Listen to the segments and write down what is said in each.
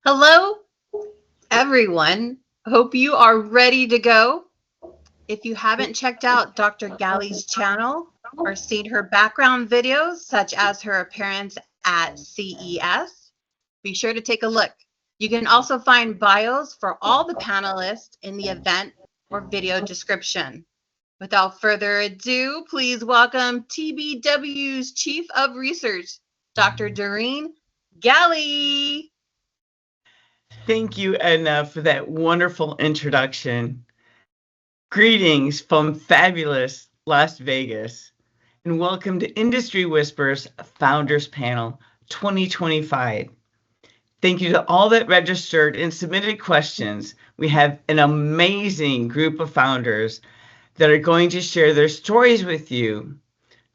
Hello, everyone. Hope you are ready to go. If you haven't checked out Dr. Galli's channel or seen her background videos, such as her appearance at CES, be sure to take a look. You can also find bios for all the panelists in the event or video description. Without further ado, please welcome TBW's Chief of Research, Dr. Doreen Galli. Thank you, Edna, for that wonderful introduction. Greetings from fabulous Las Vegas, and welcome to Industry Whispers Founders Panel 2025. Thank you to all that registered and submitted questions. We have an amazing group of founders that are going to share their stories with you.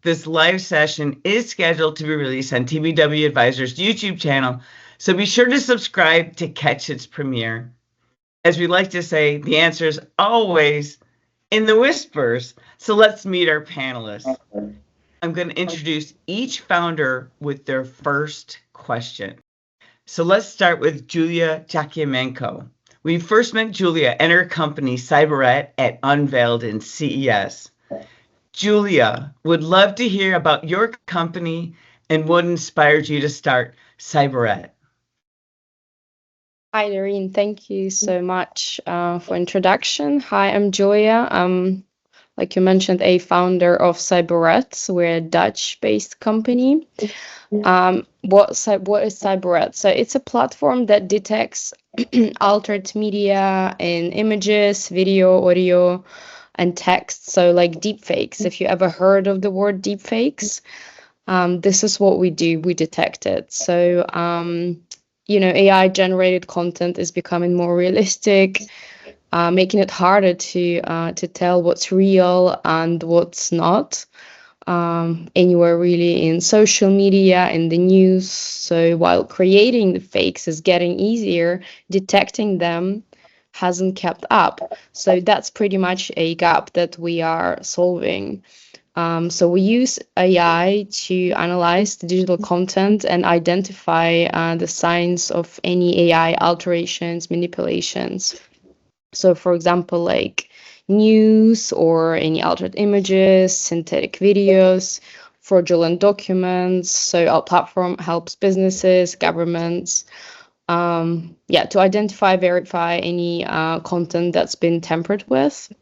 This live session is scheduled to be released on TBW Advisors YouTube channel, so be sure to subscribe to catch its premiere. As we like to say, the answer is always in the whispers. So let's meet our panelists. I'm going to introduce each founder with their first question. So let's start with Julia Jakimenko. We first met Julia and her company Cyberette at Unveiled in CES. Julia, would love to hear about your company and what inspired you to start Cyberette. Hi, Doreen. Thank you so much for introduction. Hi, I'm Julia. I'm, like you mentioned, a founder of Cyberette. We're a Dutch-based company. What is Cyberette? So it's a platform that detects altered media in images, video, audio, and text. So like deepfakes. If you ever heard of the word deepfakes, this is what we do. We detect it. So AI generated content is becoming more realistic, making it harder to tell what's real and what's not anywhere really in social media, in the news. So while creating the fakes is getting easier, detecting them hasn't kept up. So that's pretty much a gap that we are solving. So we use AI to analyze the digital content and identify the signs of any AI alterations, manipulations. So for example, like news or any altered images, synthetic videos, fraudulent documents. So our platform helps businesses, governments, to identify, verify any content that's been tampered with.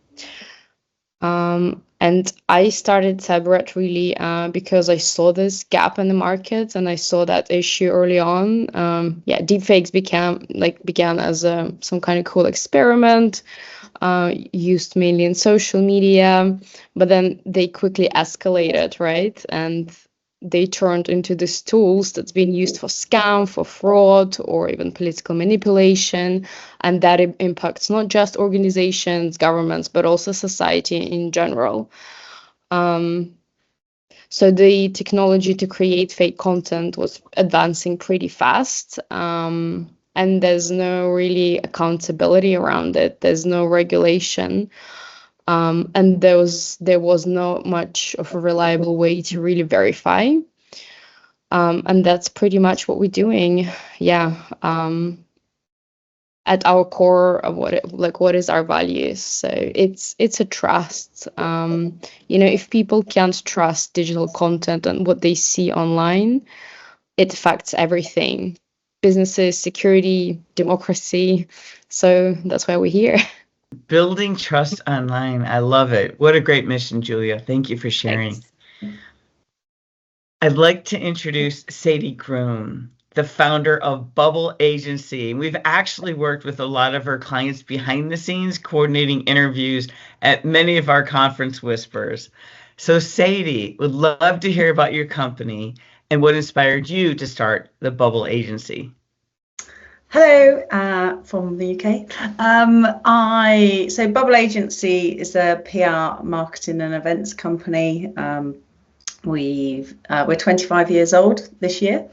And I started Cyberette really because I saw this gap in the market and I saw that issue early on. Deepfakes began as some kind of cool experiment, used mainly in social media, but then they quickly escalated, right? And they turned into these tools that's been used for scam, for fraud, or even political manipulation. And that impacts not just organizations, governments, but also society in general. So the technology to create fake content was advancing pretty fast. And there's no really accountability around it. There's no regulation. And there was not much of a reliable way to really verify. And that's pretty much what we're doing. At our core of what is our values. So it's a trust. If people can't trust digital content and what they see online, it affects everything. Businesses, security, democracy. So that's why we're here. Building trust online. I love it. What a great mission, Julia. Thank you for sharing. Thanks. I'd like to introduce Sadie Groom, the founder of Bubble Agency. We've actually worked with a lot of her clients behind the scenes, coordinating interviews at many of our conference whispers. So Sadie, would love to hear about your company and what inspired you to start the Bubble Agency. Hello, from the UK. So Bubble Agency is a PR, marketing and events company. We're 25 years old this year,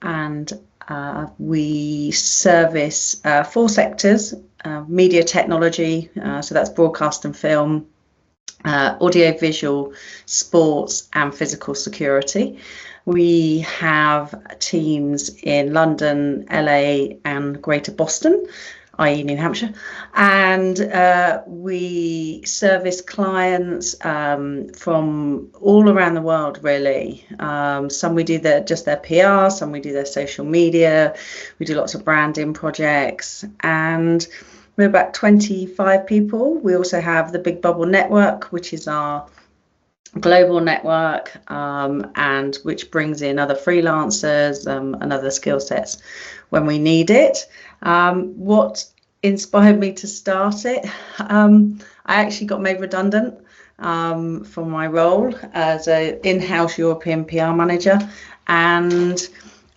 and we service 4 sectors: media technology, so that's broadcast and film, audio visual, sports, and physical security. We have teams in London, LA, and Greater Boston, i.e. New Hampshire, and we service clients from all around the world, really. Some we do just their PR, some we do their social media, we do lots of branding projects, and we're about 25 people. We also have the Big Bubble Network, which is our global network, and which brings in other freelancers and other skill sets when we need it. What inspired me to start it? I actually got made redundant from my role as an in-house European PR manager, and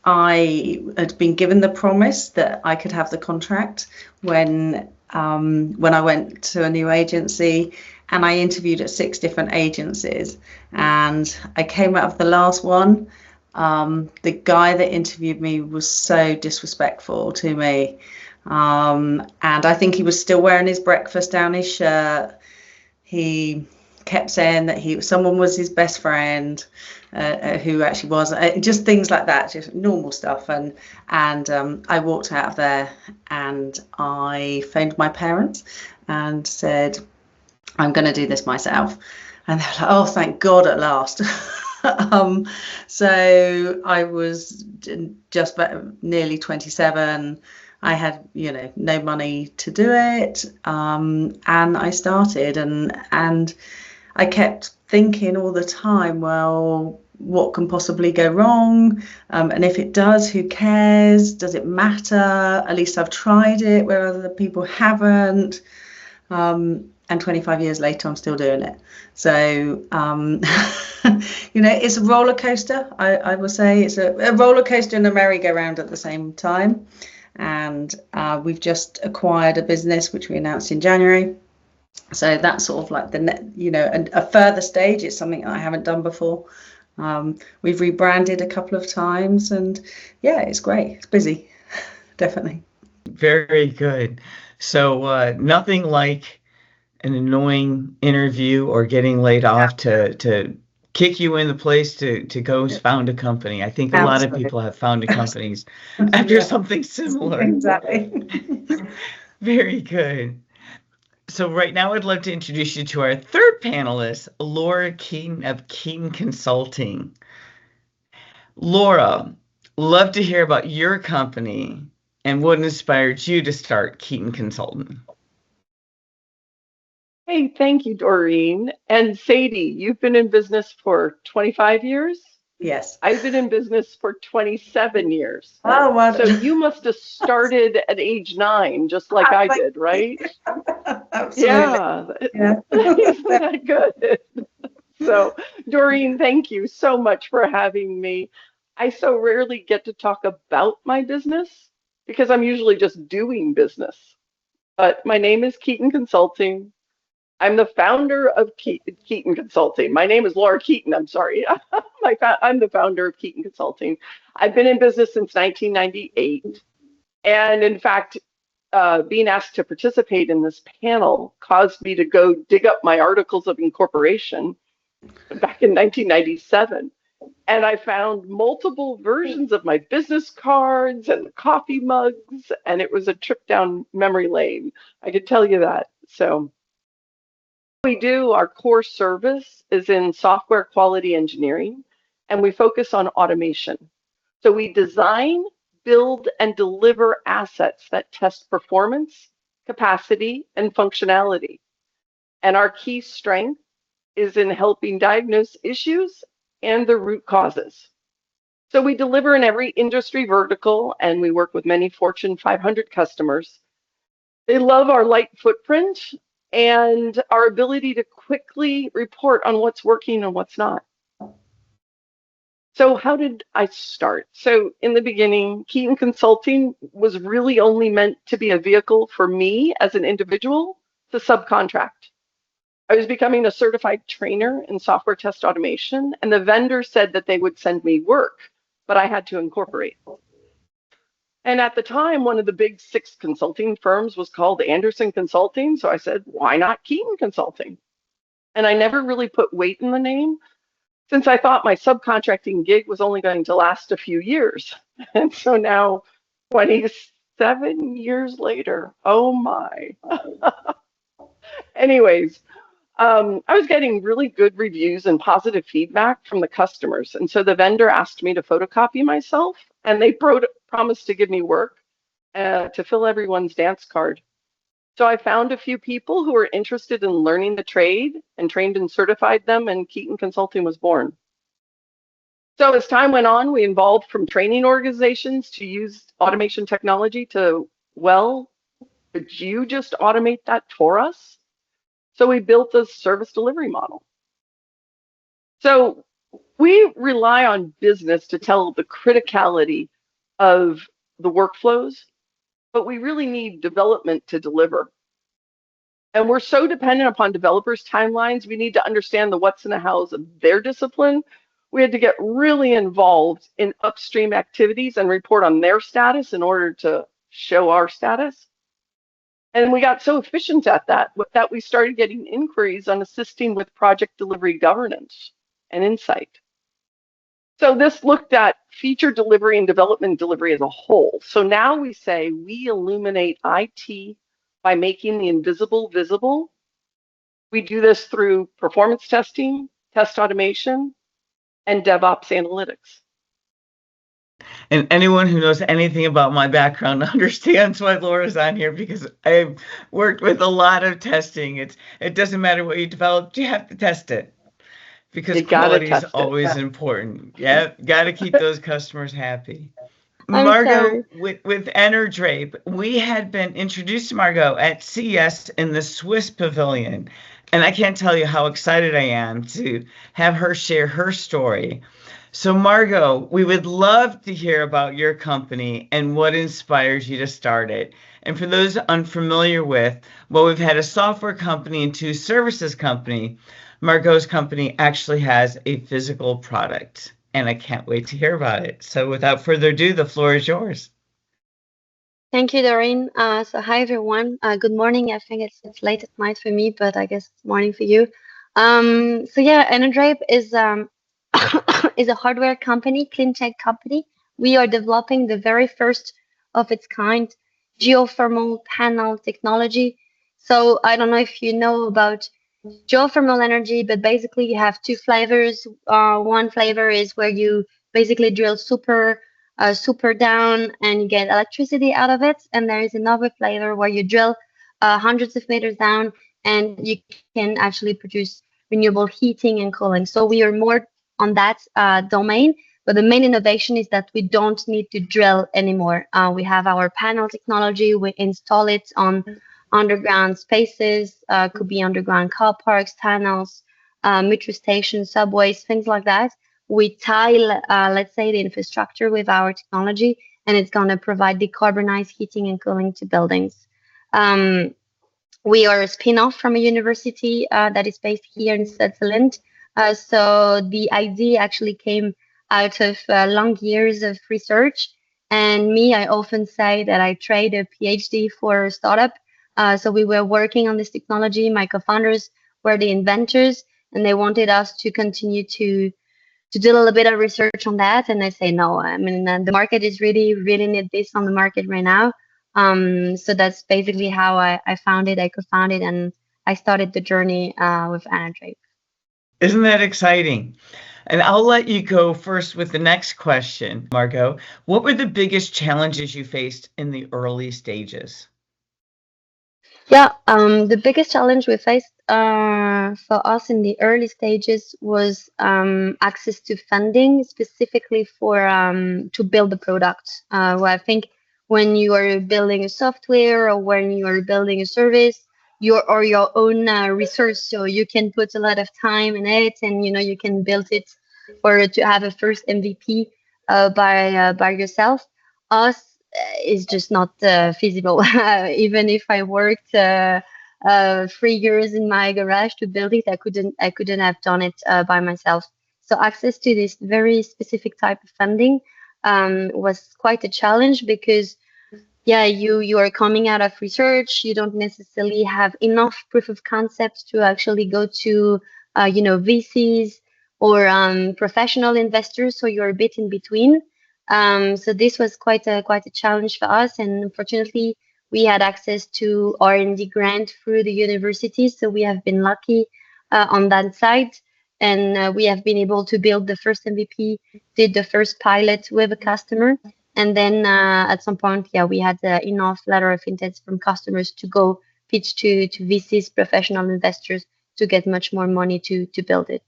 I had been given the promise that I could have the contract when I went to a new agency, and I interviewed at 6 different agencies, and I came out of the last one. The guy that interviewed me was so disrespectful to me, and I think he was still wearing his breakfast down his shirt. He kept saying that someone was his best friend, who actually wasn't. Just things like that, just normal stuff. And I walked out of there, and I phoned my parents and said, I'm going to do this myself. And they were like, oh, thank God, at last. So I was just nearly 27. I had, no money to do it. And I started, and I kept thinking all the time, well, what can possibly go wrong? And if it does, who cares? Does it matter? At least I've tried it where other people haven't. And 25 years later, I'm still doing it. So, it's a roller coaster. I will say it's a roller coaster and a merry-go-round at the same time. And we've just acquired a business, which we announced in January. So that's sort of like a further stage. It's something that I haven't done before. We've rebranded a couple of times, and yeah, it's great. It's busy, definitely. Very good. So nothing like an annoying interview or getting laid off to kick you in the place to go found a company. I think a lot of people have founded companies after something similar. Exactly. Very good. So right now I'd love to introduce you to our third panelist, Laura Keaton of Keaton Consulting. Laura, love to hear about your company and what inspired you to start Keaton Consulting. Hey, thank you, Doreen. And Sadie, you've been in business for 25 years? Yes. I've been in business for 27 years. Oh, wow. So you must have started at age 9, just like I did, right? Absolutely. Yeah. Isn't that good? So, Doreen, thank you so much for having me. I so rarely get to talk about my business because I'm usually just doing business. But my name is Keaton Consulting. I'm the founder of Keaton Consulting. My name is Laura Keaton. I'm sorry. I'm the founder of Keaton Consulting. I've been in business since 1998. And in fact, being asked to participate in this panel caused me to go dig up my articles of incorporation back in 1997. And I found multiple versions of my business cards and coffee mugs. And it was a trip down memory lane. I could tell you that. So we do, our core service is in software quality engineering, and we focus on automation. So we design, build, and deliver assets that test performance, capacity, and functionality. And our key strength is in helping diagnose issues and the root causes. So we deliver in every industry vertical, and we work with many Fortune 500 customers. They love our light footprint and our ability to quickly report on what's working and what's not. So how did I start? So in the beginning, Keaton Consulting was really only meant to be a vehicle for me as an individual to subcontract. I was becoming a certified trainer in software test automation, and the vendor said that they would send me work, but I had to incorporate. And at the time, one of the big 6 consulting firms was called Anderson Consulting. So I said, why not Keaton Consulting? And I never really put weight in the name. since I thought my subcontracting gig was only going to last a few years. And so now, 27 years later, oh my. Anyways, I was getting really good reviews and positive feedback from the customers. And so the vendor asked me to photocopy myself, and they promised to give me work to fill everyone's dance card. So I found a few people who were interested in learning the trade and trained and certified them, and Keaton Consulting was born. So as time went on, we evolved from training organizations to use automation technology to, well, could you just automate that for us? So we built a service delivery model. So we rely on business to tell the criticality of the workflows, but we really need development to deliver. And we're so dependent upon developers' timelines, we need to understand the what's and the hows of their discipline. We had to get really involved in upstream activities and report on their status in order to show our status. And we got so efficient at that we started getting inquiries on assisting with project delivery governance and insight. So this looked at feature delivery and development delivery as a whole. So now we say we illuminate IT by making the invisible visible. We do this through performance testing, test automation, and DevOps analytics. And anyone who knows anything about my background understands why Laura's on here, because I've worked with a lot of testing. It doesn't matter what you developed, you have to test it. Because quality is always important. Yeah, got to keep those customers happy. Margot, with Enerdrape, we had been introduced to Margot at CES in the Swiss Pavilion. And I can't tell you how excited I am to have her share her story. So Margot, we would love to hear about your company and what inspires you to start it. And for those unfamiliar with, well, we've had a software company and two services company. Margot's company actually has a physical product, and I can't wait to hear about it. So without further ado, the floor is yours. Thank you, Doreen. So hi, everyone. Good morning. I think it's late at night for me, but I guess it's morning for you. So yeah, Enerdrape is is a hardware company, clean tech company. We are developing the very first of its kind geothermal panel technology. So I don't know if you know about geothermal energy, but basically you have two flavors. One flavor is where you basically drill super down and you get electricity out of it. And there is another flavor where you drill hundreds of meters down and you can actually produce renewable heating and cooling. So we are more on that domain. But the main innovation is that we don't need to drill anymore. We have our panel technology. We install it on underground spaces, could be underground car parks, tunnels, metro stations, subways, things like that. We tile, let's say, the infrastructure with our technology, and it's going to provide decarbonized heating and cooling to buildings. We are a spin-off from a university that is based here in Switzerland. So the idea actually came out of long years of research. And me, I often say that I trade a PhD for a startup. So we were working on this technology. My co-founders were the inventors, and they wanted us to continue to do a little bit of research on that. And I say, no, I mean, the market is really need this on the market right now. So that's basically how I found it. I co-founded and I started the journey with Enerdrape. Isn't that exciting? And I'll let you go first with the next question, Margot. What were the biggest challenges you faced in the early stages? Yeah, the biggest challenge we faced for us in the early stages was access to funding, specifically for to build the product. Well, I think when you are building a software or when you are building a service, your own resource, so you can put a lot of time in it, and you can build it or to have a first MVP by yourself. Us is just not feasible. Even if I worked 3 years in my garage to build it, I couldn't have done it by myself. So access to this very specific type of funding was quite a challenge because, yeah, you are coming out of research. You don't necessarily have enough proof of concept to actually go to, VCs or professional investors. So you're a bit in between. So this was quite a challenge for us, and unfortunately, we had access to R&D grant through the university. So we have been lucky on that side, and we have been able to build the first MVP, did the first pilot with a customer. And then at some point, yeah, we had enough letter of intent from customers to go pitch to VCs, professional investors, to get much more money to build it.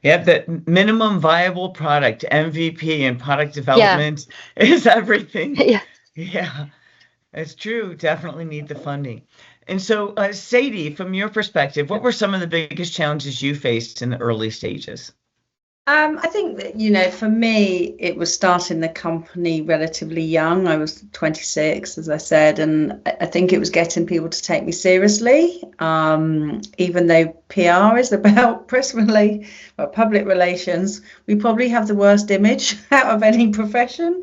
Yep, that minimum viable product, MVP, and product development is everything. Yeah. Yeah, it's true. Definitely need the funding. And so, Sadie, from your perspective, what were some of the biggest challenges you faced in the early stages? I think that, for me, it was starting the company relatively young. I was 26, as I said, and I think it was getting people to take me seriously, even though PR is about public relations. We probably have the worst image out of any profession.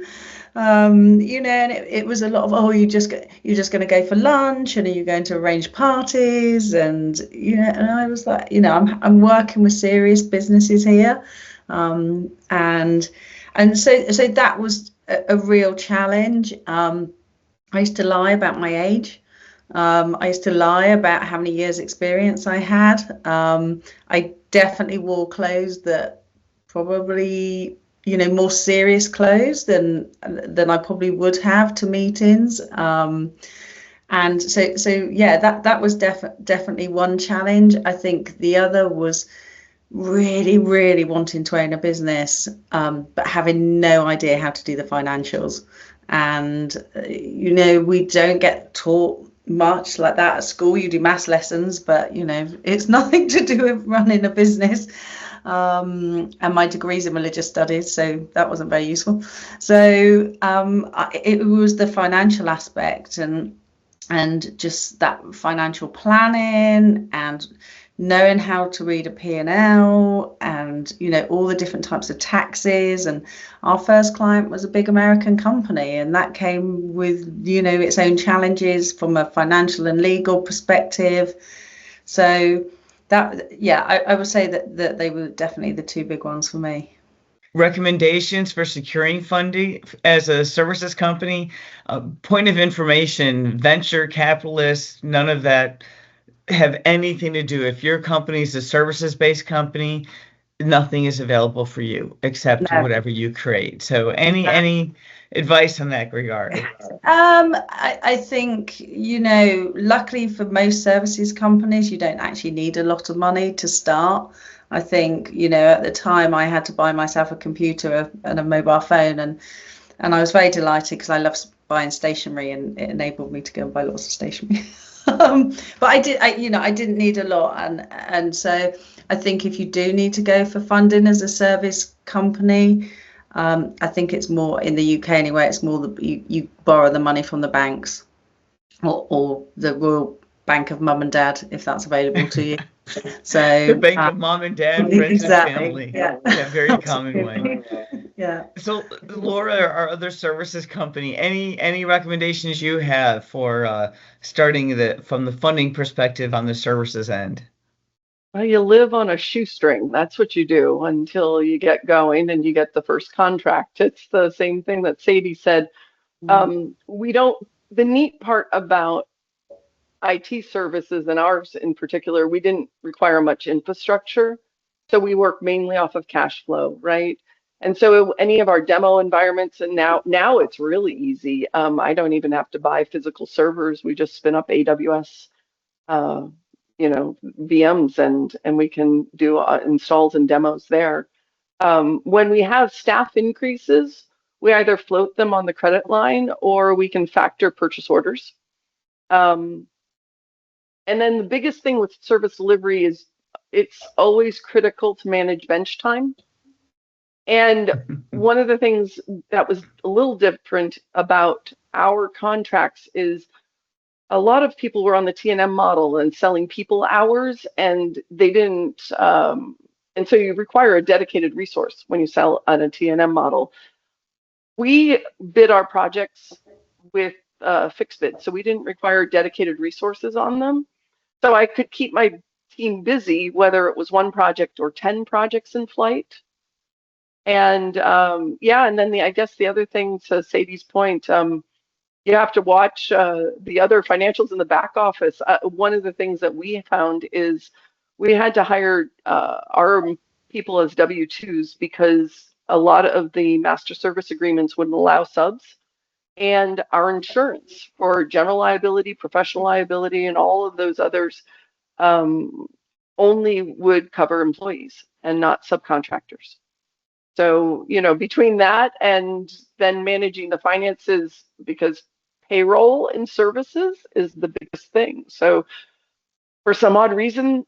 And it was a lot of, you're just going to go for lunch, and are you going to arrange parties? And and I was like, I'm working with serious businesses here. And so that was a real challenge. I used to lie about my age. I used to lie about how many years experience I had. I definitely wore clothes that probably, more serious clothes than I probably would have to meetings. And so yeah, that was definitely one challenge. I think the other was really wanting to own a business, but having no idea how to do the financials. And we don't get taught much like that at school. You do maths lessons, but it's nothing to do with running a business. And my degree's in religious studies, so that wasn't very useful. So it was the financial aspect and just that financial planning and knowing how to read a P&L and, all the different types of taxes. And our first client was a big American company, and that came with, its own challenges from a financial and legal perspective. So that, yeah, I would say that they were definitely the two big ones for me. Recommendations for securing funding as a services company, point of information, venture capitalists, none of that have anything to do. If your company is a services-based company, nothing is available for you except whatever you create. So any advice on that regard? I think, luckily for most services companies, you don't actually need a lot of money to start. I think, at the time I had to buy myself a computer and a mobile phone, and I was very delighted because I love buying stationery, and it enabled me to go and buy lots of stationery. But I didn't need a lot, and so I think if you do need to go for funding as a service company, I think it's more in the UK anyway. It's more that you borrow the money from the banks or the Royal Bank of Mum and Dad, if that's available to you. So the bank of mom and dad, friends exactly, and family. Yeah, very common way. Yeah. So Laura, our other services company, any recommendations you have for starting from the funding perspective on the services end? Well, you live on a shoestring. That's what you do until you get going and you get the first contract. It's the same thing that Sadie said. The neat part about IT services and ours in particular, we didn't require much infrastructure. So we work mainly off of cash flow, right? And so any of our demo environments, and now it's really easy. I don't even have to buy physical servers. We just spin up AWS, VMs, and we can do installs and demos there. When we have staff increases, we either float them on the credit line or we can factor purchase orders. And then the biggest thing with service delivery is it's always critical to manage bench time. And one of the things that was a little different about our contracts is a lot of people were on the T&M model and selling people hours, and they didn't. And so you require a dedicated resource when you sell on a T&M model. We bid our projects with fixed bid, so we didn't require dedicated resources on them. So I could keep my team busy, whether it was one project or 10 projects in flight. And yeah, and then I guess the other thing, to Sadie's point, you have to watch the other financials in the back office. One of the things that we found is we had to hire our people as W-2s because a lot of the master service agreements wouldn't allow subs, and our insurance for general liability, professional liability, and all of those others only would cover employees and not subcontractors. So, you know, between that and then managing the finances, because payroll and services is the biggest thing. So for some odd reason,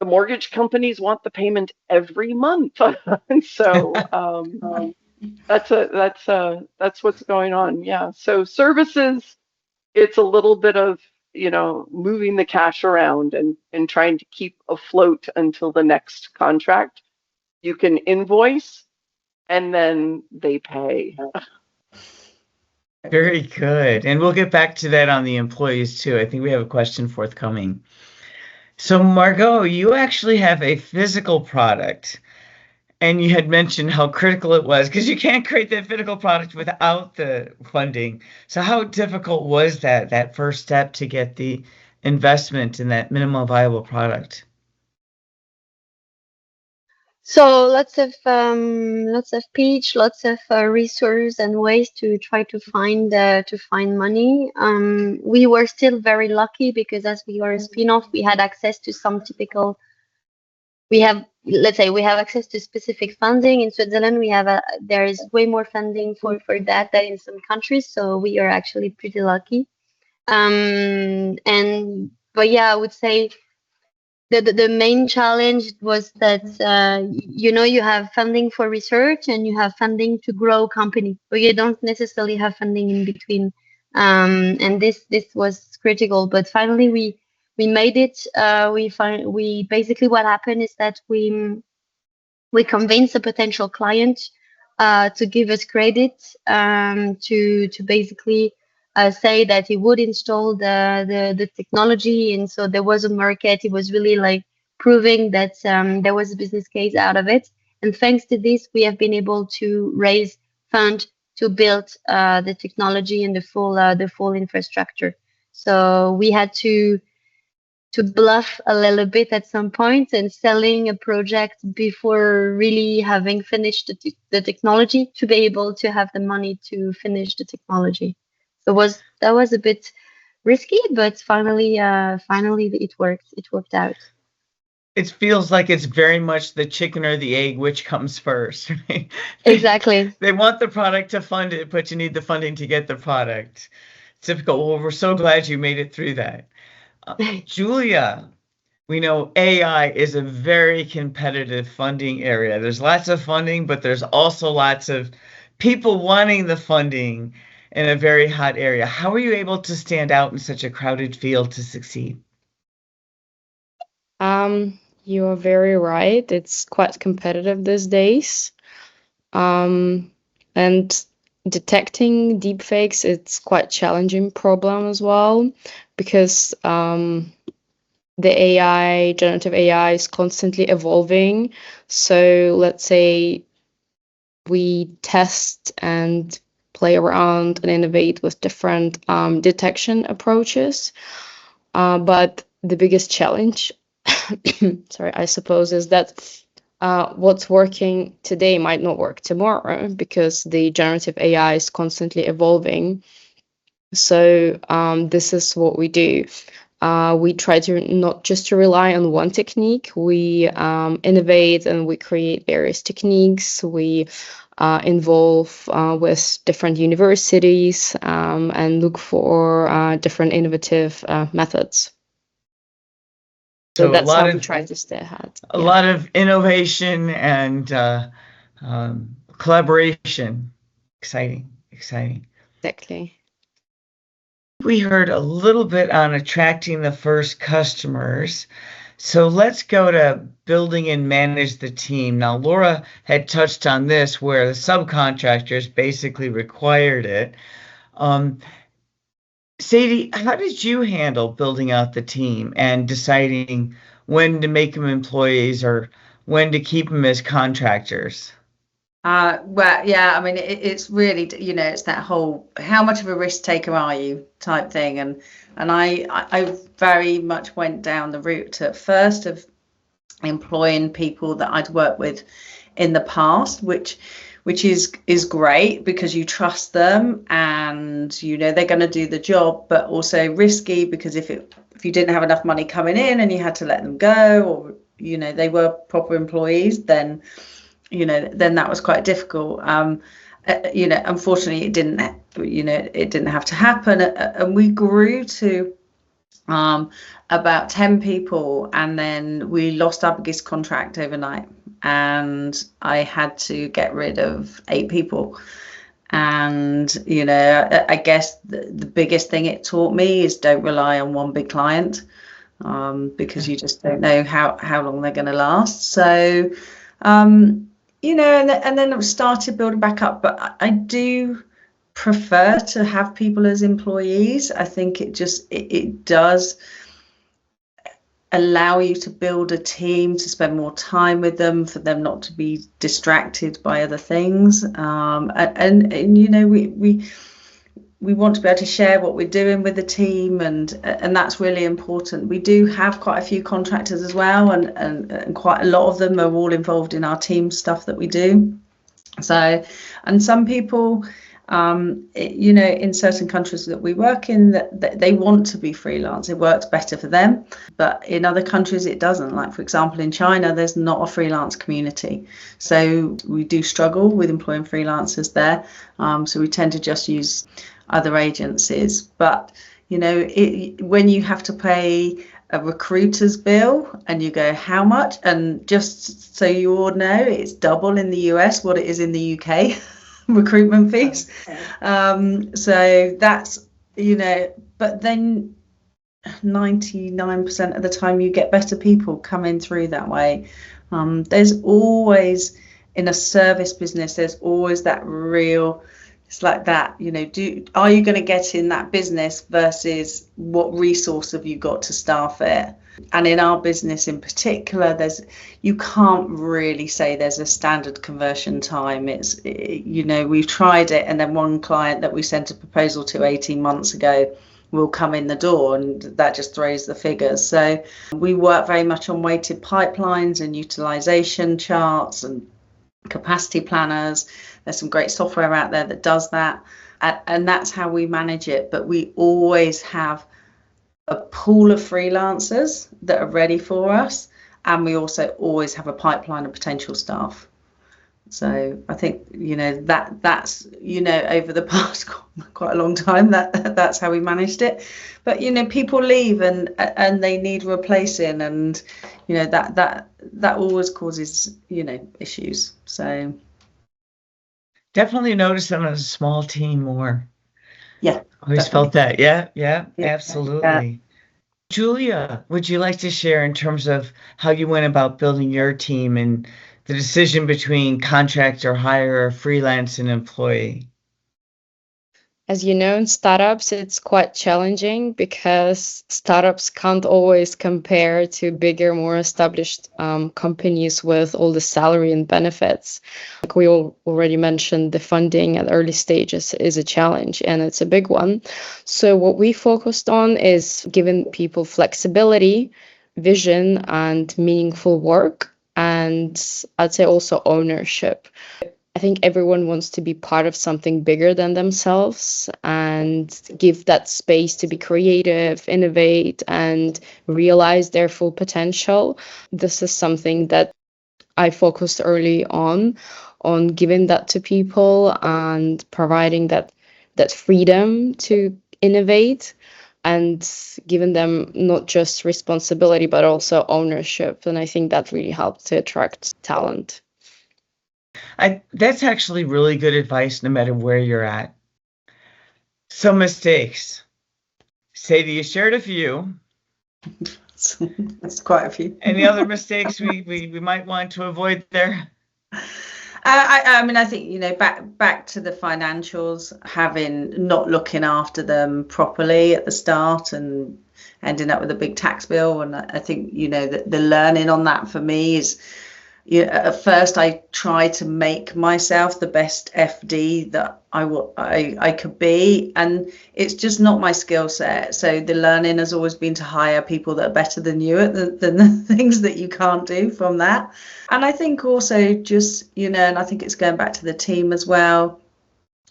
the mortgage companies want the payment every month. And so that's what's going on. Yeah. So services, it's a little bit of, you know, moving the cash around and trying to keep afloat until the next contract. You can invoice and then they pay. Very good. And we'll get back to that on the employees too. I think we have a question forthcoming. So Margot, you actually have a physical product, and you had mentioned how critical it was because you can't create that physical product without the funding. So how difficult was that first step to get the investment in that minimum viable product? So lots of pitch, lots of resources and ways to try to find money. We were still very lucky because as we were a spin-off, we had access to some typical. Let's say we have access to specific funding in Switzerland. There is way more funding for that than in some countries. So we are actually pretty lucky. But yeah, I would say the main challenge was that you know, you have funding for research and you have funding to grow company, but you don't necessarily have funding in between. And this was critical. But finally we made it. We basically, what happened is that we convinced a potential client to give us credit, to basically say that he would install the technology, and so there was a market. It was really like proving that there was a business case out of it. And thanks to this, we have been able to raise fund to build the technology and the full infrastructure. So we had to bluff a little bit at some point and selling a project before really having finished the technology to be able to have the money to finish the technology. So that was a bit risky, but finally it worked. It worked out. It feels like it's very much the chicken or the egg, which comes first, right? Exactly. They want the product to fund it, but you need the funding to get the product. Typical. Well, we're so glad you made it through that. Julia, we know AI is a very competitive funding area. There's lots of funding, but there's also lots of people wanting the funding in a very hot area. How are you able to stand out in such a crowded field to succeed? You are very right. It's quite competitive these days. And detecting deepfakes, it's quite challenging problem as well, because the generative AI is constantly evolving. So let's say we test and play around and innovate with different detection approaches. But the biggest challenge, sorry, I suppose, is that what's working today might not work tomorrow because the generative AI is constantly evolving. So this is what we do. We try to not just to rely on one technique. We innovate and we create various techniques. We involve with different universities and look for different innovative methods. So that's how we try to stay ahead. A lot of innovation and collaboration. Exciting. Exactly. We heard a little bit on attracting the first customers. So let's go to building and manage the team. Now, Laura had touched on this where the subcontractors basically required it. Sadie, how did you handle building out the team and deciding when to make them employees or when to keep them as contractors? Well, yeah, I mean, it's really, it's that whole how much of a risk taker are you type thing. And I very much went down the route at first of employing people that I'd worked with in the past, which is great because you trust them and they're going to do the job, but also risky because if you didn't have enough money coming in and you had to let them go, or they were proper employees, then that was quite difficult. Unfortunately it didn't have to happen, and we grew to about 10 people, and then we lost our biggest contract overnight, and I had to get rid of 8 people. And I guess the biggest thing it taught me is don't rely on one big client, because you just don't know how long they're going to last. So and then I started building back up, but I do prefer to have people as employees. I think it does allow you to build a team, to spend more time with them, for them not to be distracted by other things. We want to be able to share what we're doing with the team, and that's really important. We do have quite a few contractors as well, and quite a lot of them are all involved in our team stuff that we do. So, and some people, in certain countries that we work in, that they want to be freelance. It works better for them, but in other countries it doesn't. Like, for example, in China, there's not a freelance community, so we do struggle with employing freelancers there. So we tend to just use other agencies. But when you have to pay a recruiter's bill and you go, how much? And just so you all know, it's double in the US what it is in the UK. Recruitment fees. So that's, but then 99% of the time you get better people coming through that way. There's always, in a service business, there's always that real, it's like that, are you going to get in that business versus what resource have you got to staff it? And in our business in particular, you can't really say there's a standard conversion time. It's, we've tried it, and then one client that we sent a proposal to 18 months ago will come in the door, and that just throws the figures. So we work very much on weighted pipelines and utilization charts and capacity planners. There's some great software out there that does that, and that's how we manage it. But we always have a pool of freelancers that are ready for us, and we also always have a pipeline of potential staff. So I think that's over the past quite a long time that's how we managed it. But people leave and they need replacing, and that always causes issues. So definitely notice them as a small team more. Yeah, always definitely. felt that. Yeah, absolutely. Yeah. Julia, would you like to share in terms of how you went about building your team and the decision between contract or hire, or freelance and employee? As you know, in startups, it's quite challenging because startups can't always compare to bigger, more established companies with all the salary and benefits. Like we already mentioned, the funding at early stages is a challenge, and it's a big one. So what we focused on is giving people flexibility, vision, and meaningful work, and I'd say also ownership. I think everyone wants to be part of something bigger than themselves and give that space to be creative, innovate, and realize their full potential. This is something that I focused early on giving that to people and providing that freedom to innovate and giving them not just responsibility, but also ownership. And I think that really helped to attract talent. That's actually really good advice, no matter where you're at. Some mistakes. Sadie, you shared a few. That's quite a few. Any other mistakes we might want to avoid there? I mean, I think, you know, back to the financials, having not looking after them properly at the start and ending up with a big tax bill. And I think, you know, the learning on that for me is, you know, at first I tried to make myself the best FD that I could be, and it's just not my skill set. So the learning has always been to hire people that are better than you at than the things that you can't do from that. And I think also just, you know, and I think it's going back to the team as well.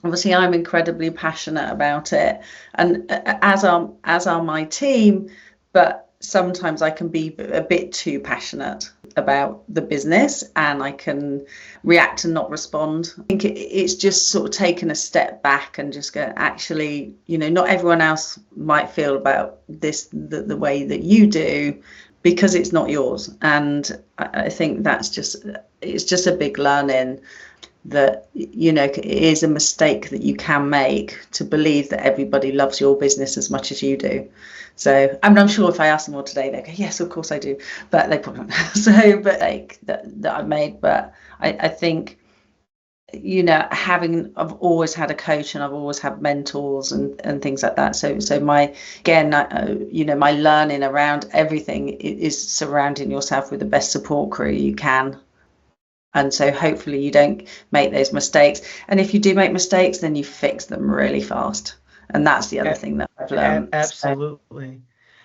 Obviously, I'm incredibly passionate about it, and as are my team, but sometimes I can be a bit too passionate about the business, and I can react and not respond. I think it's just sort of taken a step back and just go, actually, you know, not everyone else might feel about this the way that you do, because it's not yours. And I think it's just a big learning that, you know, it is a mistake that you can make to believe that everybody loves your business as much as you do. So I mean, I'm sure if I ask them all today, they go, yes, of course I do, but they probably don't. So, but like that I've made. But I think, you know, I've always had a coach and I've always had mentors and things like that. So you know, my learning around everything is surrounding yourself with the best support crew you can. And so hopefully you don't make those mistakes. And if you do make mistakes, then you fix them really fast. And that's the other thing that I've learned. Absolutely.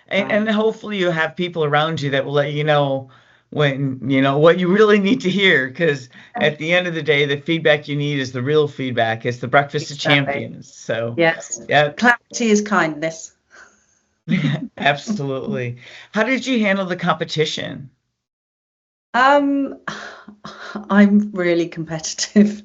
And hopefully you have people around you that will let you know when, you know, what you really need to hear. Because at the end of the day, the feedback you need is the real feedback. It's the breakfast of champions. So yes, yeah, clarity is kindness. Absolutely. How did you handle the competition? I'm really competitive.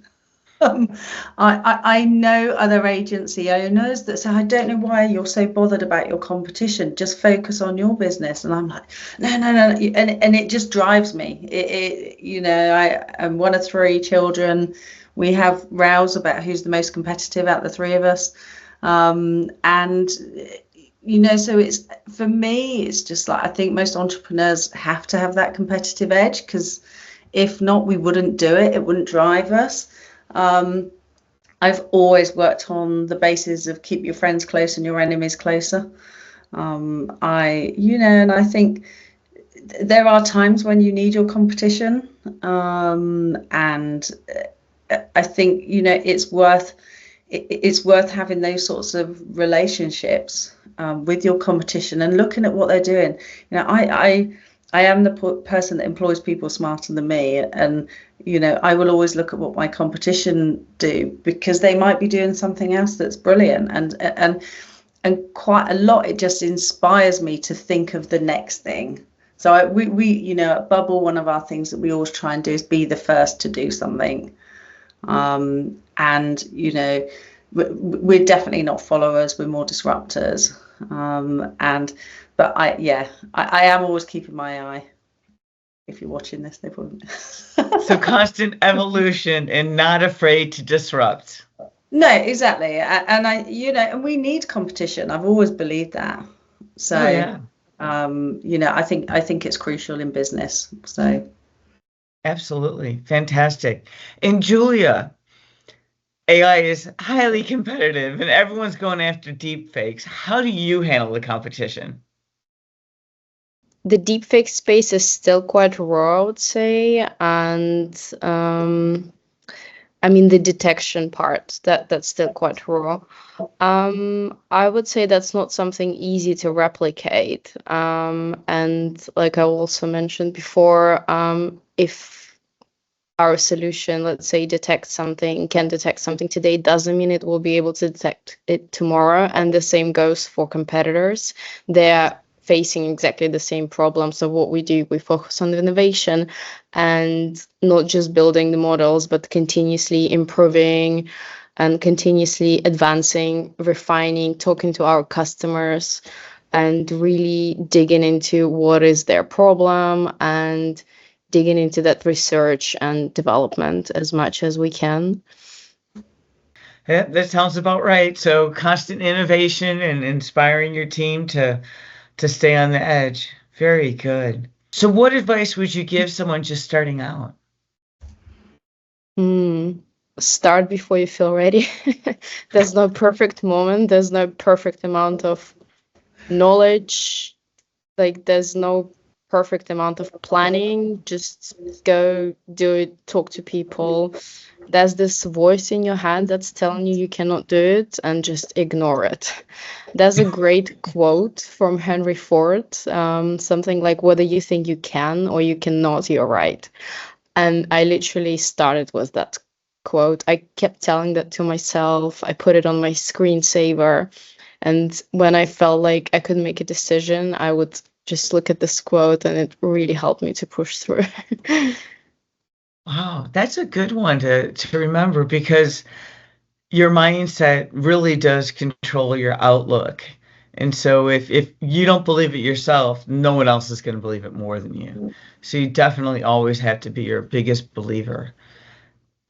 I know other agency owners that say, I don't know why you're so bothered about your competition, just focus on your business. And I'm like, no. And it just drives me. You know, I'm one of 3 children. We have rows about who's the most competitive out of the 3 of us. And, you know, so it's, for me, it's just like, I think most entrepreneurs have to have that competitive edge, because if not, we wouldn't do it. It wouldn't drive us. I've always worked on the basis of keep your friends close and your enemies closer. And I think there are times when you need your competition. And I think, you know, it's worth having those sorts of relationships with your competition and looking at what they're doing. You know, I am the person that employs people smarter than me, and you know, I will always look at what my competition do, because they might be doing something else that's brilliant, and quite a lot it just inspires me to think of the next thing. So we you know, at Bubble, one of our things that we always try and do is be the first to do something. And you know, we're definitely not followers, we're more disruptors. But I am always keeping my eye. If you're watching this, they probably. So constant evolution and not afraid to disrupt. No, exactly. And you know, and we need competition. I've always believed that. So, you know, I think it's crucial in business. So. Absolutely. Fantastic. And Julia, AI is highly competitive and everyone's going after deep fakes. How do you handle the competition? The deepfake space is still quite raw, I would say, and I mean the detection part that's still quite raw. I would say that's not something easy to replicate. And like I also mentioned before, if our solution, let's say, can detect something today, doesn't mean it will be able to detect it tomorrow. And the same goes for competitors. They're facing exactly the same problem. So what we do, we focus on innovation and not just building the models, but continuously improving and continuously advancing, refining, talking to our customers, and really digging into what is their problem and digging into that research and development as much as we can. Yeah, that sounds about right. So constant innovation and inspiring your team to stay on the edge. Very good. So what advice would you give someone just starting out? Start before you feel ready. There's no perfect moment. There's no perfect amount of knowledge. Like, there's no perfect amount of planning. Just go do it, talk to people. There's this voice in your head that's telling you cannot do it, and just ignore it. There's a great quote from Henry Ford, something like, whether you think you can or you cannot, you're right. And I literally started with that quote. I kept telling that to myself. I put it on my screensaver. And when I felt like I couldn't make a decision, I would just look at this quote, and it really helped me to push through. Wow, that's a good one to remember, because your mindset really does control your outlook. And so if you don't believe it yourself, no one else is going to believe it more than you. So you definitely always have to be your biggest believer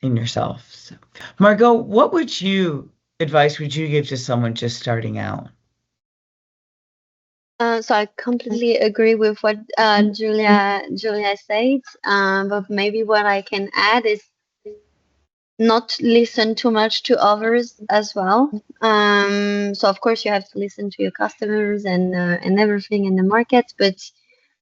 in yourself. So, Margot, what advice would you give to someone just starting out? So I completely agree with what Julia said. But maybe what I can add is not listen too much to others as well. So of course you have to listen to your customers and everything in the market, but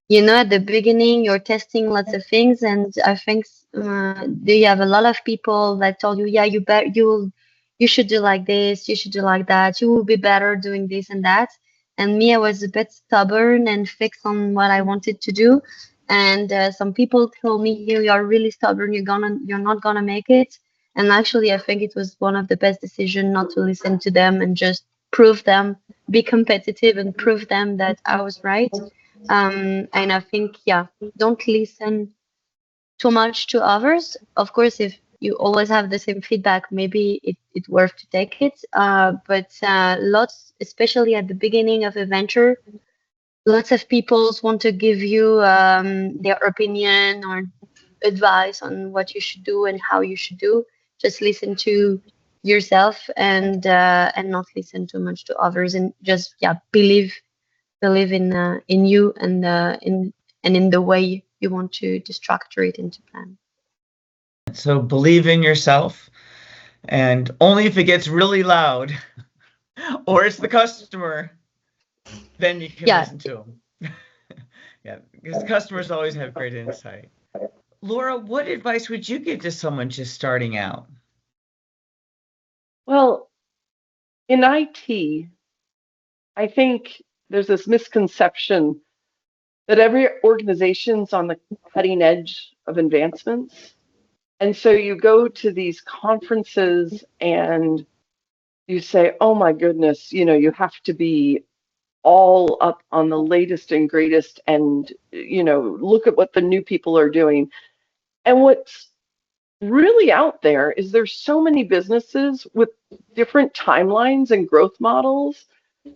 you know, at the beginning you're testing lots of things, and I think you have a lot of people that told you, yeah, you should do like this, you should do like that, you will be better doing this and that. And me, I was a bit stubborn and fixed on what I wanted to do. And some people told me, you are really stubborn, you're not gonna make it. And actually, I think it was one of the best decisions not to listen to them and just prove them, be competitive and prove them that I was right. And I think, yeah, don't listen too much to others. Of course, if you always have the same feedback, maybe it's worth to take it. But lots, especially at the beginning of a venture, lots of people want to give you their opinion or advice on what you should do and how you should do. Just listen to yourself and not listen too much to others, and just believe in you and in the way you want to structure it into plan. So believe in yourself, and only if it gets really loud or it's the customer, then you can listen to them. Yeah, because customers always have great insight. Laura, what advice would you give to someone just starting out? Well, in IT, I think there's this misconception that every organization's on the cutting edge of advancements. And so you go to these conferences and you say, oh my goodness, you have to be all up on the latest and greatest, and look at what the new people are doing. And what's really out there is there's so many businesses with different timelines and growth models,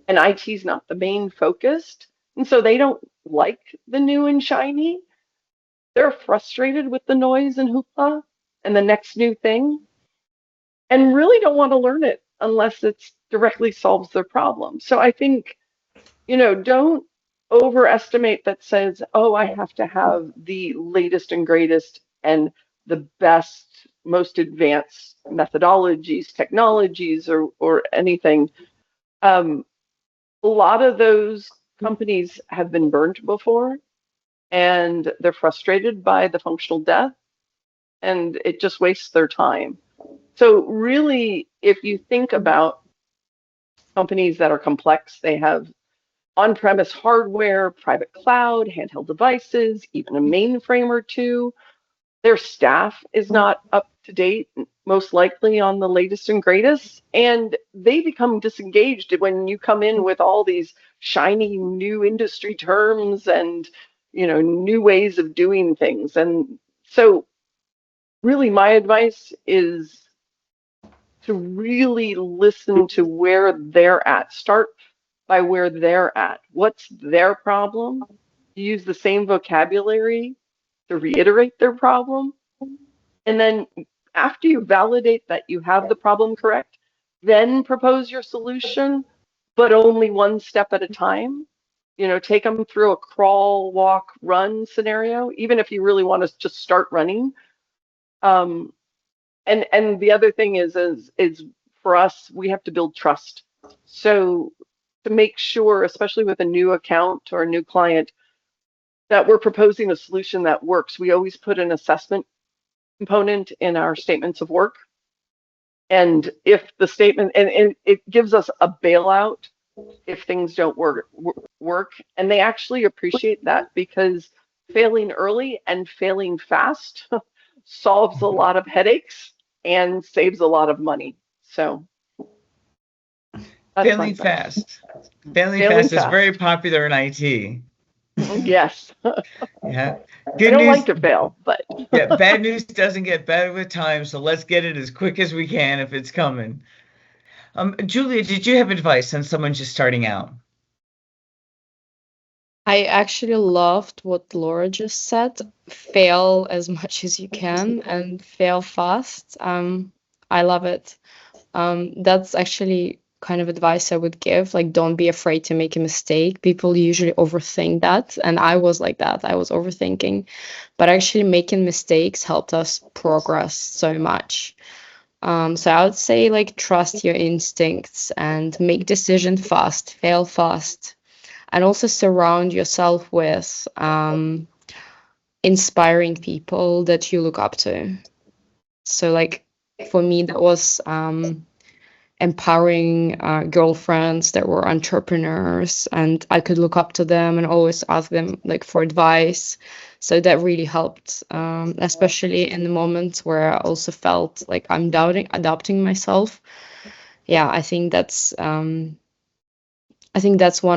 and IT's not the main focused, and so they don't like the new and shiny. They're frustrated with the noise and hoopla and the next new thing, and really don't want to learn it unless it directly solves their problem. So I think, don't overestimate that says, oh, I have to have the latest and greatest and the best, most advanced methodologies, technologies, or anything. A lot of those companies have been burned before, and they're frustrated by the functional death, and it just wastes their time. So really, if you think about companies that are complex, they have on-premise hardware, private cloud, handheld devices, even a mainframe or two. Their staff is not up to date, most likely on the latest and greatest, and they become disengaged when you come in with all these shiny new industry terms and new ways of doing things. And so really my advice is to really listen to where they're at. Start by where they're at. What's their problem? Use the same vocabulary to reiterate their problem. And then after you validate that you have the problem correct, then propose your solution, but only one step at a time. Take them through a crawl, walk, run scenario, even if you really want to just start running. And the other thing is for us, we have to build trust. So to make sure, especially with a new account or a new client, that we're proposing a solution that works, we always put an assessment component in our statements of work. And if the statement, and it gives us a bailout if things don't work. And they actually appreciate that, because failing early and failing fast solves a lot of headaches and saves a lot of money. So failing fast. Failing fast is very popular in IT. Yes. Yeah. Good I don't news, like to fail, but yeah, bad news doesn't get better with time, so let's get it as quick as we can if it's coming. Julia, did you have advice on someone just starting out? I actually loved what Laura just said. Fail as much as you can and fail fast. I love it. That's actually kind of advice I would give. Like, don't be afraid to make a mistake. People usually overthink that, and I was like that. I was overthinking, but actually making mistakes helped us progress so much. So I would say, like, trust your instincts and make decisions fast, fail fast, and also surround yourself with inspiring people that you look up to. So, like, for me, that was empowering girlfriends that were entrepreneurs, and I could look up to them and always ask them, like, for advice. So that really helped, especially in the moments where I also felt like I'm adapting myself. Yeah, I think that's one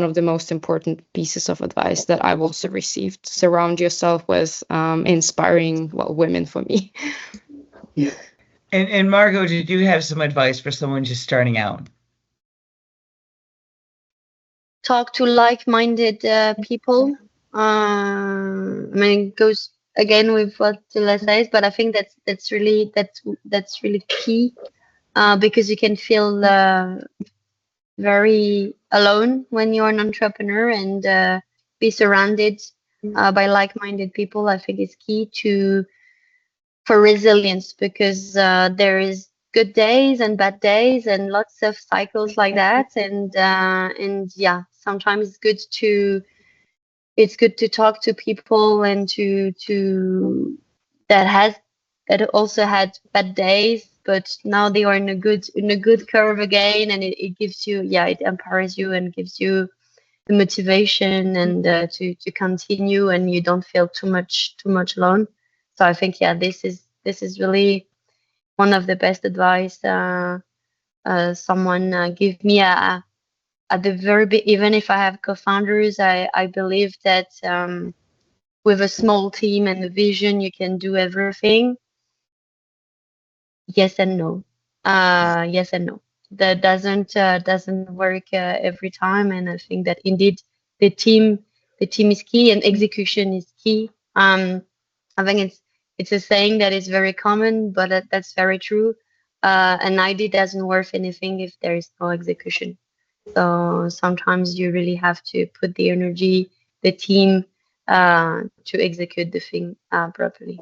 of the most important pieces of advice that I've also received. Surround yourself with inspiring, women, for me. Yeah. And Margot, did you have some advice for someone just starting out? Talk to like-minded people. I mean, it goes again with what Tila says, but I think that's really key, because you can feel very alone when you're an entrepreneur, and be surrounded by like-minded people, I think, is key for resilience, because there is good days and bad days and lots of cycles like that, and yeah, sometimes it's good to talk to people and to that also had bad days, but now they are in a good curve again, and it gives you, yeah, it empowers you and gives you the motivation and to continue, and you don't feel too much alone. So I think, yeah, this is really one of the best advice someone give me at the very even if I have co-founders, I believe that with a small team and a vision, you can do everything. Yes and no. Yes and no. That doesn't work every time, and I think that indeed the team is key and execution is key. I think it's a saying that is very common, but that's very true. An idea doesn't worth anything if there is no execution. So sometimes you really have to put the energy, the team, to execute the thing properly.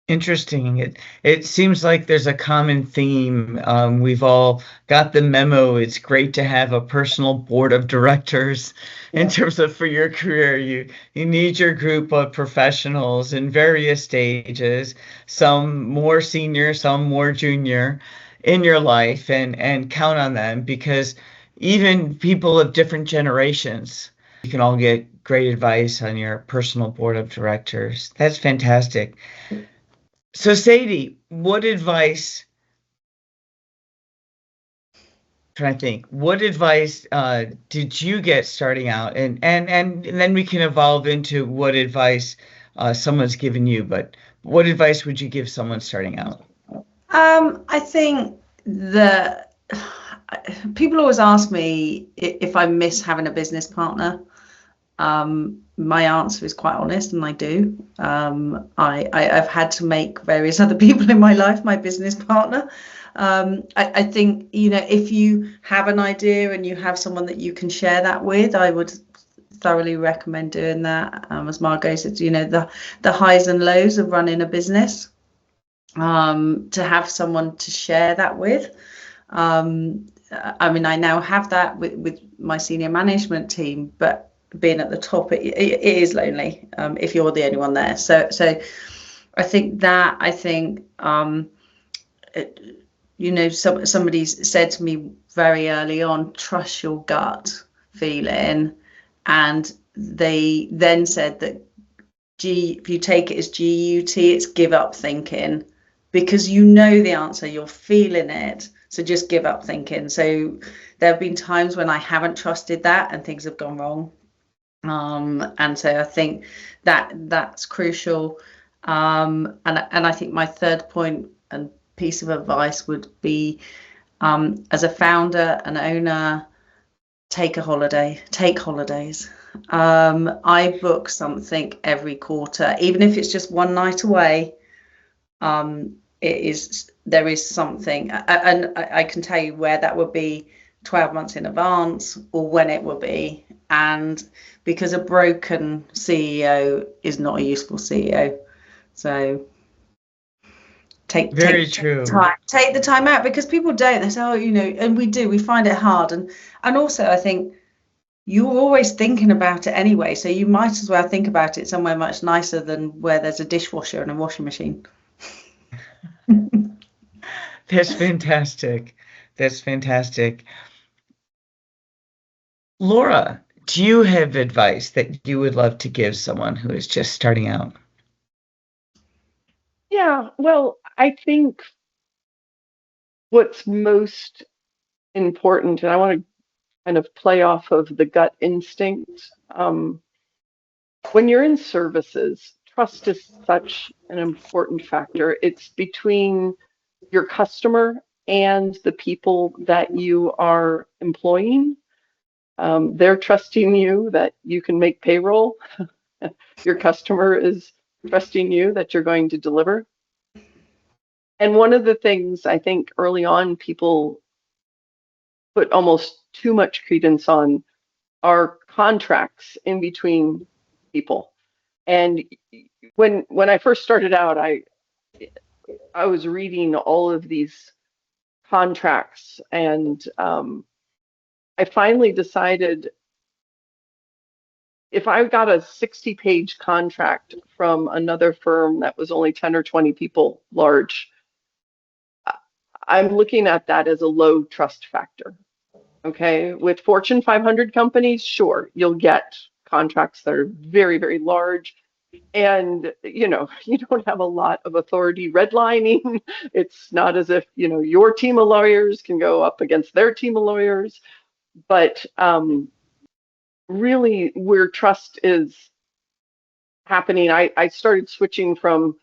Interesting. It seems like there's a common theme. We've all got the memo. It's great to have a personal board of directors. In terms of, for your career, you need your group of professionals in various stages, some more senior, some more junior in your life, and count on them, because even people of different generations, you can all get great advice on your personal board of directors. That's fantastic. So Sadie, what advice, trying to think, what advice did you get starting out? And then we can evolve into what advice someone's given you, but what advice would you give someone starting out? I think that people always ask me if I miss having a business partner. My answer is quite honest, and I do. I've had to make various other people in my life my business partner. I think, if you have an idea and you have someone that you can share that with, I would thoroughly recommend doing that. As Margot said, the highs and lows of running a business. to have someone to share that with. I mean, I now have that with my senior management team, but being at the top, it is lonely if you're the only one there. So I think you know, somebody said to me very early on, trust your gut feeling, and they then said that if you take it as GUT, it's give up thinking, because you know the answer, you're feeling it. So just give up thinking. So there have been times when I haven't trusted that and things have gone wrong. And so I think that's crucial. And I think my third point and piece of advice would be, as a founder and owner, take a holiday, take holidays. I book something every quarter, even if it's just one night away. There is something, and I can tell you where that would be 12 months in advance or when it will be. And because a broken CEO is not a useful CEO. So take the time out, because people don't. They say, oh, you know, and we find it hard. And also I think you're always thinking about it anyway, so you might as well think about it somewhere much nicer than where there's a dishwasher and a washing machine. That's fantastic. That's fantastic. Laura, do you have advice that you would love to give someone who is just starting out? Yeah, well, I think what's most important, and I want to kind of play off of the gut instinct. When you're in services, trust is such an important factor. It's between your customer and the people that you are employing. They're trusting you that you can make payroll. Your customer is trusting you that you're going to deliver. And one of the things I think early on people put almost too much credence on are contracts in between people. And when I first started out, I was reading all of these contracts, and I finally decided, if I got a 60-page contract from another firm that was only 10 or 20 people large, I'm looking at that as a low trust factor. Okay, with Fortune 500 companies, sure, you'll get contracts that are very, very large. And, you know, you don't have a lot of authority redlining. It's not as if, you know, your team of lawyers can go up against their team of lawyers. But really, where trust is happening, I started switching from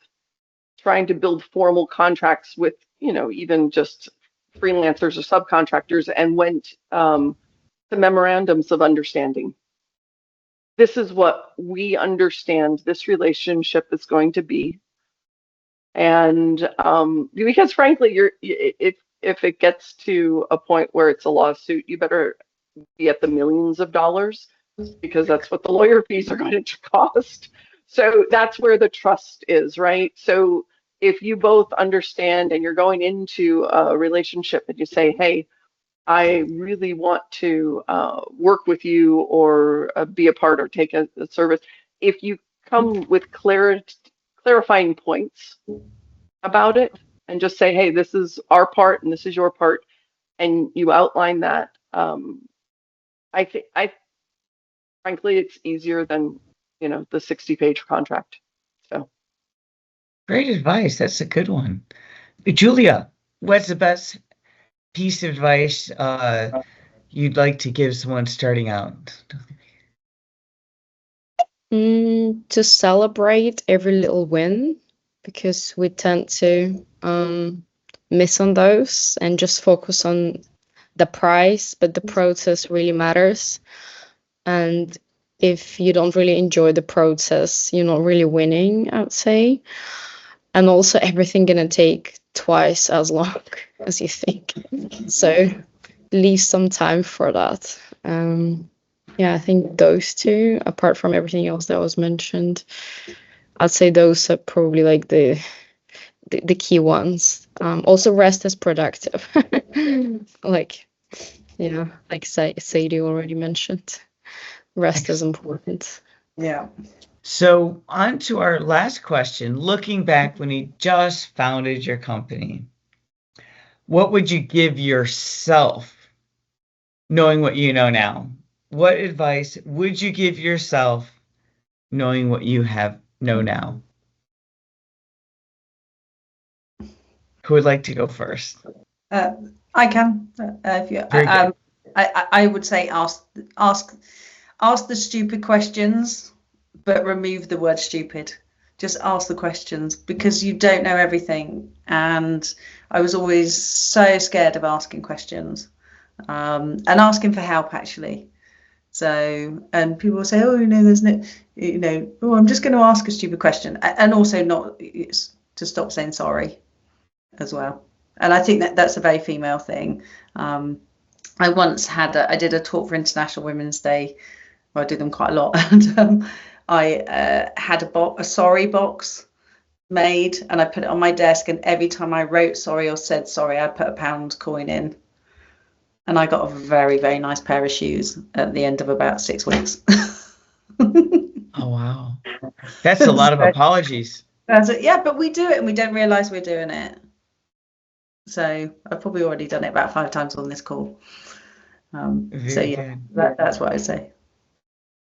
trying to build formal contracts with, you know, even just freelancers or subcontractors, and went to memorandums of understanding. This is what we understand this relationship is going to be. And because frankly, if it gets to a point where it's a lawsuit, you better be at the millions of dollars, because that's what the lawyer fees are going to cost. So that's where the trust is, right? So if you both understand and you're going into a relationship and you say, hey, I really want to work with you, or be a part, or take a service, if you come with clarifying points about it and just say, hey, this is our part and this is your part, and you outline that, I frankly, it's easier than, you know, the 60-page contract. So great advice. That's a good one. Julia, what's the best piece of advice you'd like to give someone starting out? To celebrate every little win, because we tend to miss on those and just focus on the price, but the process really matters. And if you don't really enjoy the process, you're not really winning, I would say. And also, everything gonna take twice as long as you think. So leave some time for that. Yeah, I think those two, apart from everything else that was mentioned, I'd say those are probably like the the key ones. Also, rest is productive. Like, yeah, like Sadie already mentioned, rest is important. Yeah. So on to our last question. Looking back when you just founded your company, what would you give yourself knowing what you know now? What advice would you give yourself knowing what you know now? Who would like to go first? I can. If you, Very good. I would say ask the stupid questions, but remove the word stupid. Just ask the questions, because you don't know everything. And I was always so scared of asking questions, and asking for help, actually. So, and people will say, oh, there's no, oh, I'm just going to ask a stupid question. And also not to stop saying sorry as well. And I think that's a very female thing. I once I did a talk for International Women's Day. Well, I do them quite a lot. And I had a sorry box made, and I put it on my desk. And every time I wrote sorry or said sorry, I put a £1 coin in. And I got a very, very nice pair of shoes at the end of about 6 weeks. Oh, wow. That's a lot of apologies. That's it. Yeah, but we do it and we don't realize we're doing it. So I've probably already done it about 5 times on this call. So yeah, that's what I say.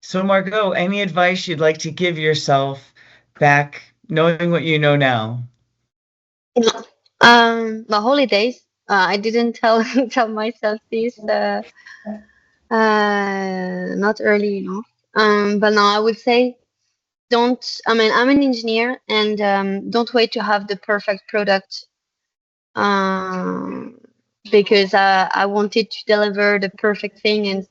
So Margot, any advice you'd like to give yourself back knowing what you know now? The holidays. I didn't tell myself this not early enough. But now I would say I'm an engineer, and don't wait to have the perfect product. Because I wanted to deliver the perfect thing, and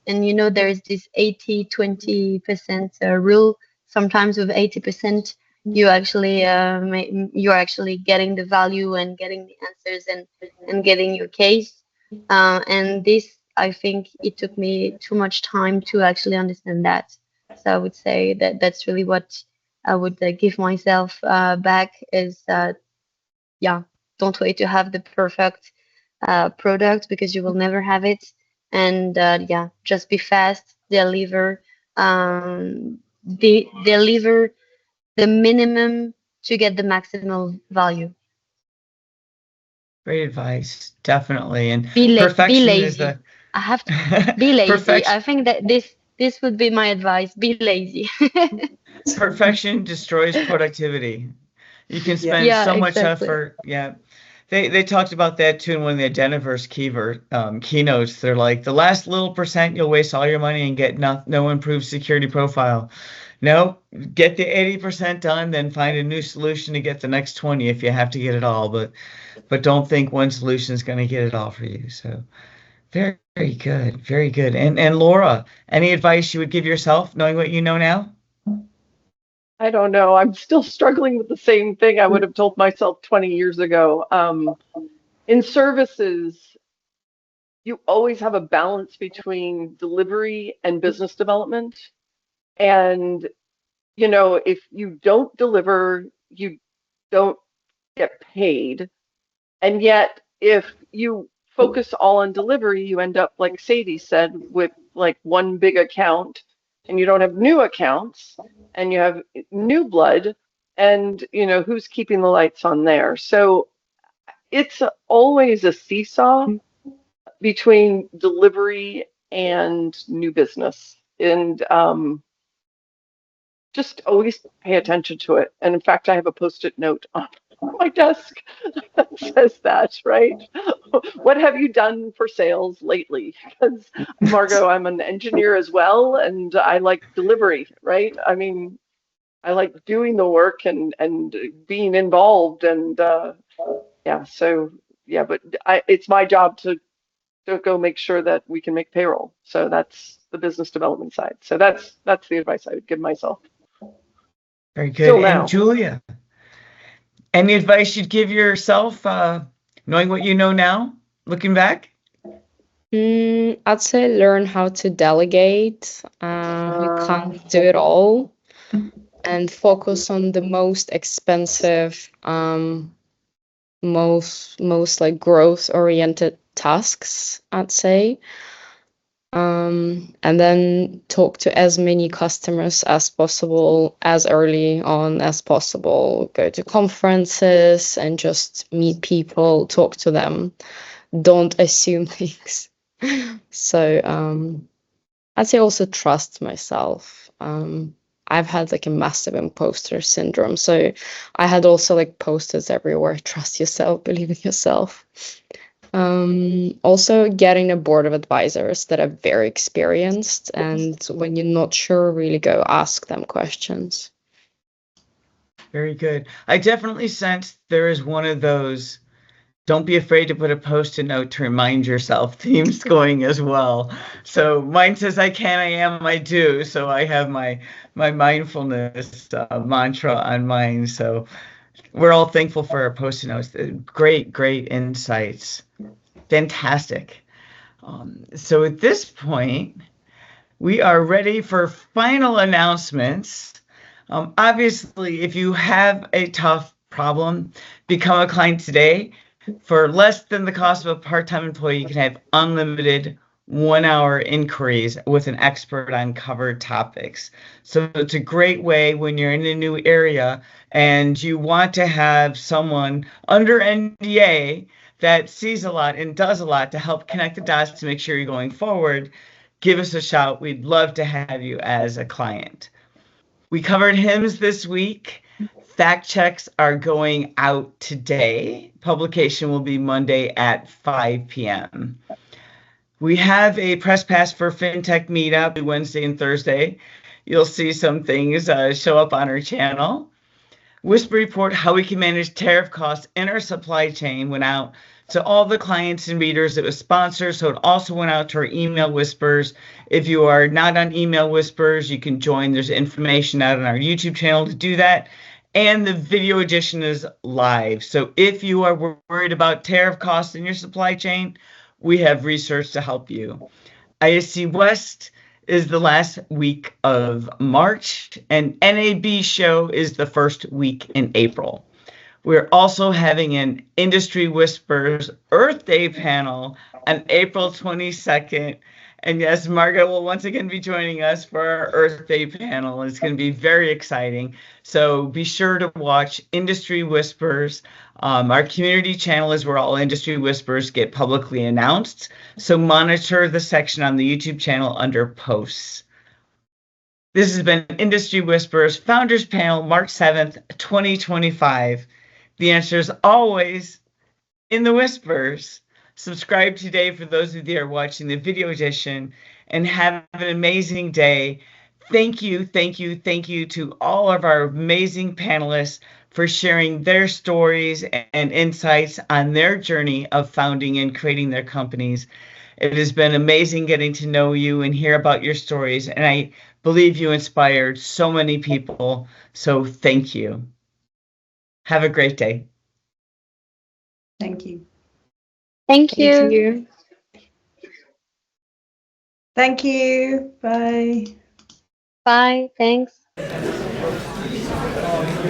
there is this 80-20% rule. Sometimes with 80%, you're actually getting the value and getting the answers and getting your case. And this, I think, it took me too much time to actually understand that. So I would say that that's really what I would give myself back is don't wait to have the perfect product, because you will never have it. And just be fast, deliver the minimum to get the maximal value. Great advice, definitely. And Be perfection lazy. is the I have to be lazy. I think that this would be my advice. Be lazy. Perfection destroys productivity. You can spend so much effort. Yeah. They talked about that too in one of the Identiverse keynotes. They're like, the last little percent, you'll waste all your money and get no improved security profile. No, get the 80% done, then find a new solution to get the next 20 if you have to get it all. But don't think one solution is going to get it all for you. So very, very good. Very good. And Laura, any advice you would give yourself knowing what you know now? I don't know. I'm still struggling with the same thing I would have told myself 20 years ago. In services, you always have a balance between delivery and business development. And, if you don't deliver, you don't get paid. And yet, if you focus all on delivery, you end up, like Sadie said, with like one big account, and you don't have new accounts, and you have new blood, and who's keeping the lights on there. So it's always a seesaw between delivery and new business, and just always pay attention to it. And in fact, I have a post-it note on my desk that says that, right? What have you done for sales lately? Because Margot, I'm an engineer as well, and I like delivery, right? I mean, I like doing the work and being involved, and but it's my job to go make sure that we can make payroll. So that's the business development side. So that's the advice I would give myself. Very good. And Julia, any advice you'd give yourself knowing what you know now, looking back? I'd say learn how to delegate. You can't do it all. And focus on the most expensive most like growth oriented tasks, I'd say. And then talk to as many customers as possible, as early on as possible. Go to conferences and just meet people, talk to them. Don't assume things. So I'd say also trust myself. I've had like a massive imposter syndrome. So I had also like posters everywhere. Trust yourself, believe in yourself. Also getting a board of advisors that are very experienced, and when you're not sure, really go ask them questions. Very good. I definitely sense there is one of those don't be afraid to put a post-it note to remind yourself themes going as well. So mine says I can, I am, I do. So I have my mindfulness mantra on mine. So we're all thankful for our post-it notes. Great insights. Fantastic. So at this point, we are ready for final announcements. Obviously, if you have a tough problem, become a client today. For less than the cost of a part-time employee, you can have unlimited 1-hour inquiries with an expert on covered topics. So it's a great way when you're in a new area and you want to have someone under NDA that sees a lot and does a lot to help connect the dots to make sure you're going forward. Give us a shout. We'd love to have you as a client. We covered hymns this week. Fact checks are going out today. Publication will be Monday at 5 p.m. We have a press pass for FinTech Meetup Wednesday and Thursday. You'll see some things show up on our channel. Whisper Report, how we can manage tariff costs in our supply chain, went out to all the clients and readers. It was sponsored, so it also went out to our email whispers. If you are not on email whispers, you can join. There's information out on our YouTube channel to do that. And the video edition is live. So if you are worried about tariff costs in your supply chain, we have research to help you. ISC West is the last week of March, and NAB show is the first week in April. We're also having an Industry Whispers Earth Day panel on April 22nd. And yes, Margaret will once again be joining us for our Earth Day panel. It's going to be very exciting. So be sure to watch Industry Whispers. Our community channel is where all Industry Whispers get publicly announced. So monitor the section on the YouTube channel under posts. This has been Industry Whispers Founders Panel, March 7th, 2025. The answer is always in the whispers. Subscribe today for those of you that are watching the video edition, and have an amazing day. Thank you to all of our amazing panelists for sharing their stories and insights on their journey of founding and creating their companies. It has been amazing getting to know you and hear about your stories, and I believe you inspired so many people. So thank you. Have a great day. Thank you. Thank you. Thank you. Thank you. Bye. Bye. Thanks.